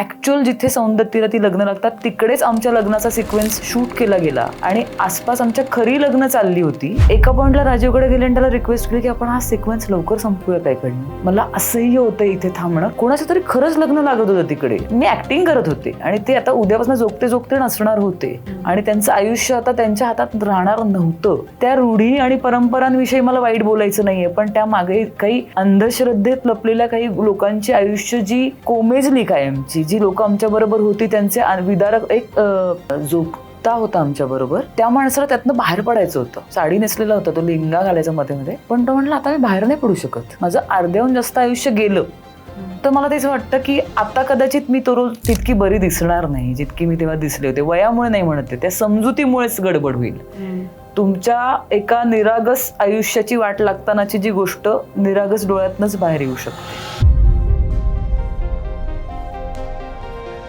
Actual जिथे सौंदत्तीला ती लग्न लागतात तिकडेच आमच्या लग्नाचा सिक्वेन्स शूट केला गेला आणि आसपास आमच्या खरी लग्न चालली होती. एका पॉइंटला राजीवकडे गेले आणि त्याला रिक्वेस्ट केली की आपण हा सिक्वेन्स लवकर संपूया त्याकडनं. मला असंही होतं इथे थांबणं. कोणाचं तरी खरंच लग्न लागत होतं तिकडे. मी ऍक्टिंग करत होते आणि ते आता उद्यापासून जोगते जोगते नसणार होते आणि त्यांचं आयुष्य आता त्यांच्या हातात राहणार नव्हतं. त्या रूढी आणि परंपरांविषयी मला वाईट बोलायचं नाहीये, पण त्या मागे काही अंधश्रद्धेत लपलेल्या काही लोकांची आयुष्य जी कोमेजली कायमची, जी लोक आमच्या बरोबर होती त्यांचे विदारक एक जोगता होता आमच्या बरोबर. त्या माणसाला त्यातनं बाहेर पडायचं होतं. साडी नेसलेला होता तो, लिंगा घालायचा मध्ये मध्ये, पण तो म्हटलं आता मी बाहेर नाही पडू शकत, माझं अर्ध्याहून जास्त आयुष्य गेलं. तर मला तेच वाटतं की आता कदाचित मी तो रोज तितकी बरी दिसणार नाही जितकी मी तेव्हा दिसले होते. वयामुळे नाही म्हणते, त्या समजुतीमुळेच गडबड होईल. तुमच्या एका निरागस आयुष्याची वाट लागतानाची जी गोष्ट निरागस डोळ्यातनच बाहेर येऊ शकते.